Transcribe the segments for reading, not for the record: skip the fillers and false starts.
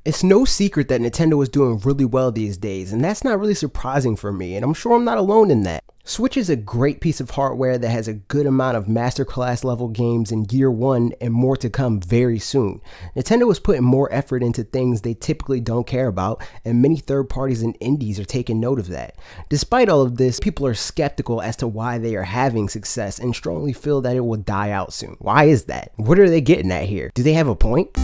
It's no secret that Nintendo is doing really well these days, and that's not really surprising for me, and I'm sure I'm not alone in that. Switch is a great piece of hardware that has a good amount of masterclass level games in year one and more to come very soon. Nintendo is putting more effort into things they typically don't care about, and many third parties and indies are taking note of that. Despite all of this, people are skeptical as to why they are having success and strongly feel that it will die out soon. Why is that? What are they getting at here? Do they have a point?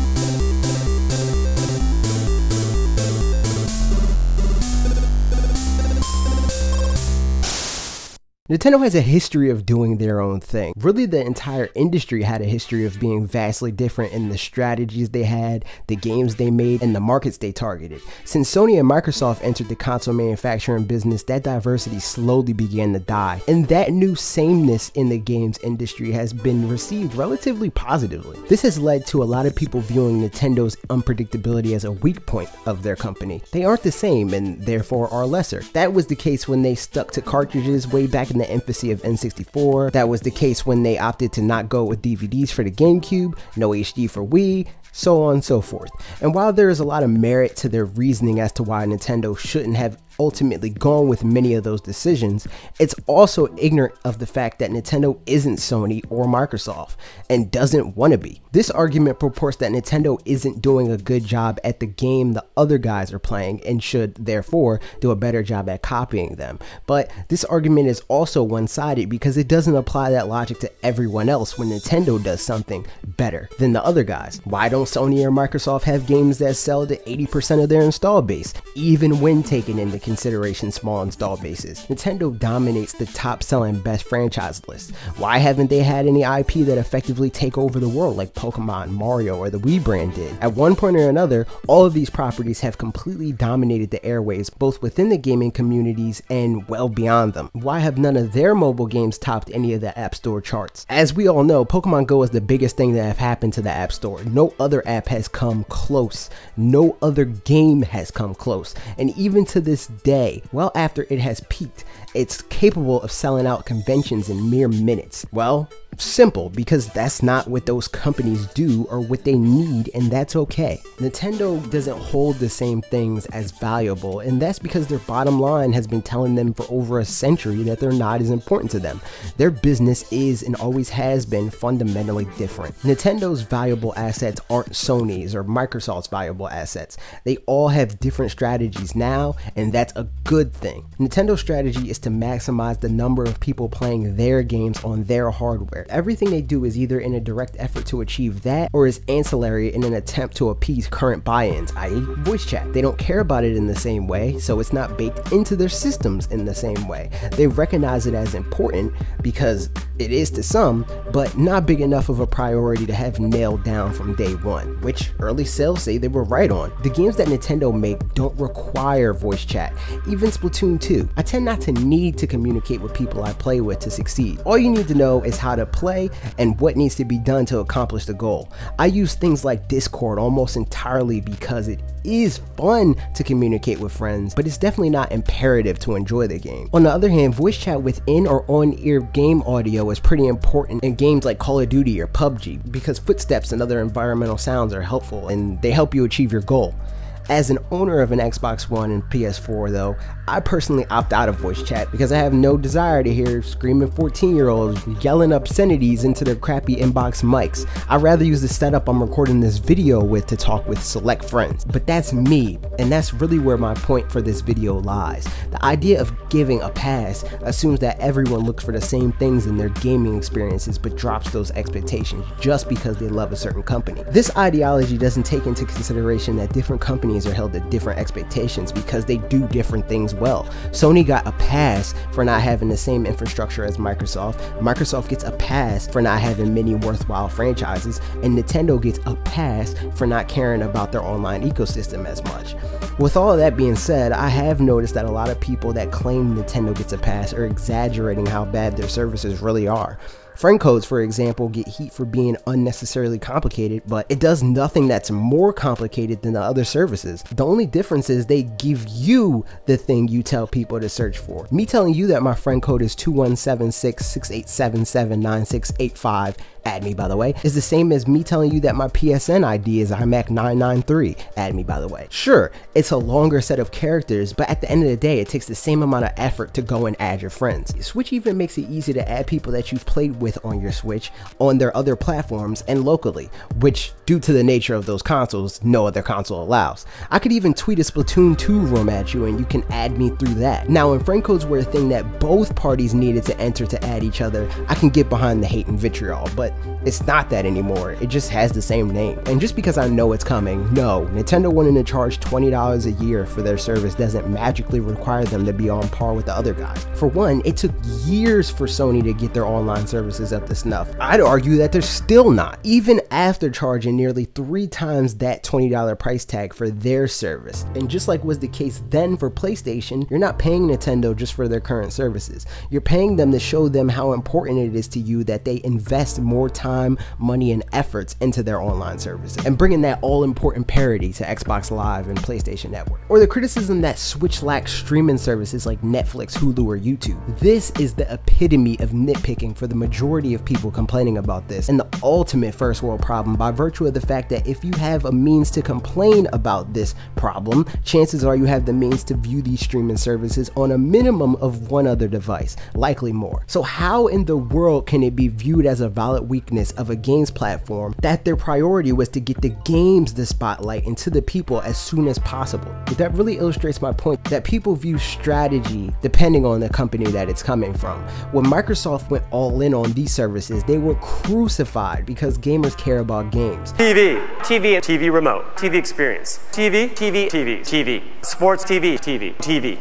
Nintendo has a history of doing their own thing. Really, the entire industry had a history of being vastly different in the strategies they had, the games they made, and the markets they targeted. Since Sony and Microsoft entered the console manufacturing business, that diversity slowly began to die, and that new sameness in the games industry has been received relatively positively. This has led to a lot of people viewing Nintendo's unpredictability as a weak point of their company. They aren't the same and therefore are lesser. That was the case when they stuck to cartridges way back in the infancy of N64. That was the case when they opted to not go with DVDs for the GameCube, no HD for Wii, so on and so forth. And while there is a lot of merit to their reasoning as to why Nintendo shouldn't have ultimately gone with many of those decisions, it's also ignorant of the fact that Nintendo isn't Sony or Microsoft and doesn't want to be. This argument purports that Nintendo isn't doing a good job at the game the other guys are playing and should therefore do a better job at copying them. But this argument is also one-sided because it doesn't apply that logic to everyone else when Nintendo does something better than the other guys. Why don't Sony or Microsoft have games that sell to 80% of their install base, even when taking into consideration small install bases? Nintendo dominates the top selling best franchise list. Why haven't they had any IP that effectively take over the world like Pokemon, Mario, or the Wii brand did? At one point or another, all of these properties have completely dominated the airwaves, both within the gaming communities and well beyond them. Why have none of their mobile games topped any of the App Store charts? As we all know, Pokemon Go is the biggest thing that have happened to the App Store. No other app has come close. No other game has come close. And even to this day, well after it has peaked, it's capable of selling out conventions in mere minutes. Well, simple, because that's not what those companies do or what they need, and that's okay. Nintendo doesn't hold the same things as valuable, and that's because their bottom line has been telling them for over a century that they're not as important to them. Their business is and always has been fundamentally different. Nintendo's valuable assets aren't Sony's or Microsoft's valuable assets. They all have different strategies now, and that's a good thing. Nintendo's strategy is to maximize the number of people playing their games on their hardware. Everything they do is either in a direct effort to achieve that or is ancillary in an attempt to appease current buy-ins, i.e. voice chat. They don't care about it in the same way, so it's not baked into their systems in the same way. They recognize it as important because it is to some, but not big enough of a priority to have nailed down from day one, which early sales say they were right on. The games that Nintendo make don't require voice chat, even Splatoon 2. I tend not to need to communicate with people I play with to succeed. All you need to know is how to play and what needs to be done to accomplish the goal. I use things like Discord almost entirely because it is fun to communicate with friends, but it's definitely not imperative to enjoy the game. On the other hand, voice chat within or on-ear game audio is pretty important in games like Call of Duty or PUBG because footsteps and other environmental sounds are helpful and they help you achieve your goal. As an owner of an Xbox One and PS4 though, I personally opt out of voice chat because I have no desire to hear screaming 14-year-olds yelling obscenities into their crappy inbox mics. I'd rather use the setup I'm recording this video with to talk with select friends. But that's me, and that's really where my point for this video lies. The idea of giving a pass assumes that everyone looks for the same things in their gaming experiences but drops those expectations just because they love a certain company. This ideology doesn't take into consideration that different companies are held to different expectations because they do different things well. Sony got a pass for not having the same infrastructure as Microsoft. Microsoft gets a pass for not having many worthwhile franchises, and Nintendo gets a pass for not caring about their online ecosystem as much. With all of that being said, I have noticed that a lot of people that claim Nintendo gets a pass are exaggerating how bad their services really are. Friend codes, for example, get heat for being unnecessarily complicated, but it does nothing that's more complicated than the other services. The only difference is they give you the thing you tell people to search for. Me telling you that my friend code is 217668779685 add me by the way, is the same as me telling you that my PSN ID is iMac993, add me by the way. Sure, it's a longer set of characters, but at the end of the day, it takes the same amount of effort to go and add your friends. Switch even makes it easy to add people that you've played with on your Switch, on their other platforms, and locally, which, due to the nature of those consoles, no other console allows. I could even tweet a Splatoon 2 room at you and you can add me through that. Now, when friend codes were a thing that both parties needed to enter to add each other, I can get behind the hate and vitriol, but it's not that anymore. It just has the same name. And just because I know it's coming, no, Nintendo wanting to charge $20 a year for their service doesn't magically require them to be on par with the other guys. For one, it took years for Sony to get their online services up to snuff. I'd argue that they're still not, even after charging nearly 3 times that $20 price tag for their service. And just like was the case then for PlayStation, you're not paying Nintendo just for their current services. You're paying them to show them how important it is to you that they invest more time, money, and efforts into their online services, and bringing that all-important parity to Xbox Live and PlayStation Network. Or the criticism that Switch lacks streaming services like Netflix, Hulu, or YouTube. This is the epitome of nitpicking for the majority of people complaining about this, and the ultimate first world problem by virtue of the fact that if you have a means to complain about this problem, chances are you have the means to view these streaming services on a minimum of one other device, likely more. So how in the world can it be viewed as a valid weakness of a games platform that their priority was to get the games the spotlight and to the people as soon as possible? But that really illustrates my point that people view strategy depending on the company that it's coming from. When Microsoft went all in on these services, they were crucified because gamers care about games. TV remote, TV experience, TV, sports TV.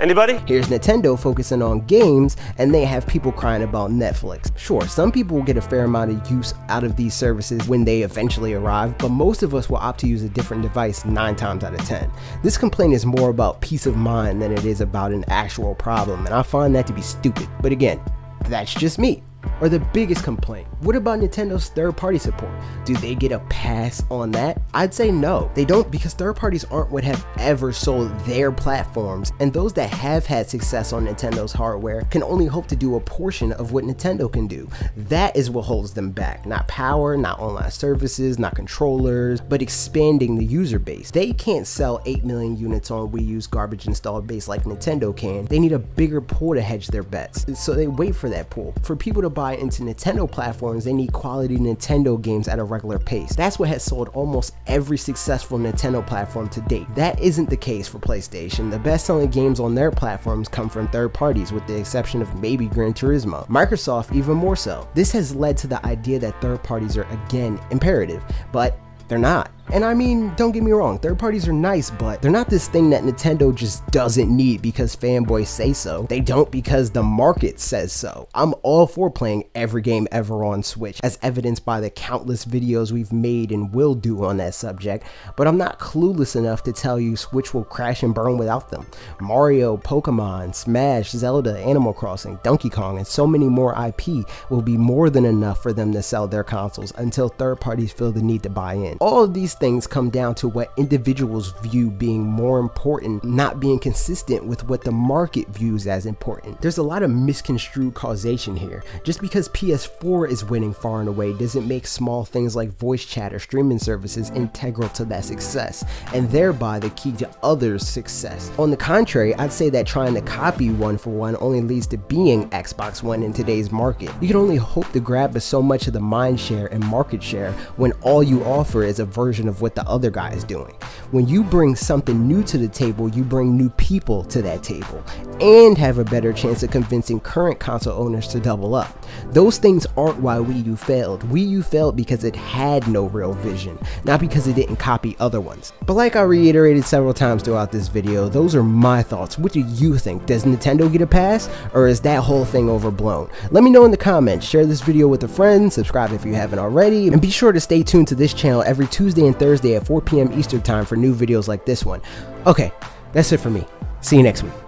Anybody? Here's Nintendo focusing on games, and they have people crying about Netflix. Sure, some people will get a fair amount of use out of these services when they eventually arrive, but most of us will opt to use a different device 9 times out of 10. This complaint is more about peace of mind than it is about an actual problem, and I find that to be stupid. But again, that's just me. Or the biggest complaint, what about Nintendo's third-party support? Do they get a pass on that? I'd say no, they don't, because third parties aren't what have ever sold their platforms, and those that have had success on Nintendo's hardware can only hope to do a portion of what Nintendo can do. That is what holds them back, not power, not online services, not controllers, but expanding the user base. They can't sell 8 million units on Wii U's garbage installed base like Nintendo can. They need a bigger pool to hedge their bets, so they wait for that pool. For people to buy into Nintendo platforms, they need quality Nintendo games at a regular pace. That's what has sold almost every successful Nintendo platform to date. That isn't the case for PlayStation. The best-selling games on their platforms come from third parties, with the exception of maybe Gran Turismo. Microsoft even more so. This has led to the idea that third parties are again imperative, but they're not. And I mean, don't get me wrong, third parties are nice, but they're not this thing that Nintendo just doesn't need because fanboys say so. They don't because the market says so. I'm all for playing every game ever on Switch, as evidenced by the countless videos we've made and will do on that subject, but I'm not clueless enough to tell you Switch will crash and burn without them. Mario, Pokemon, Smash, Zelda, Animal Crossing, Donkey Kong, and so many more IP will be more than enough for them to sell their consoles until third parties feel the need to buy in. All of these things come down to what individuals view being more important, not being consistent with what the market views as important. There's a lot of misconstrued causation here. Just because PS4 is winning far and away doesn't make small things like voice chat or streaming services integral to that success, and thereby the key to others' success. On the contrary, I'd say that trying to copy one for one only leads to being Xbox One in today's market. You can only hope to grab so much of the mind share and market share when all you offer is a version of what the other guy is doing. When you bring something new to the table, you bring new people to that table and have a better chance of convincing current console owners to double up. Those things aren't why Wii U failed. Wii U failed because it had no real vision, not because it didn't copy other ones. But like I reiterated several times throughout this video, those are my thoughts. What do you think? Does Nintendo get a pass, or is that whole thing overblown? Let me know in the comments. Share this video with a friend, subscribe if you haven't already, and be sure to stay tuned to this channel every Tuesday and Thursday at 4 p.m. Eastern Time for new videos like this one. Okay, that's it for me. See you next week.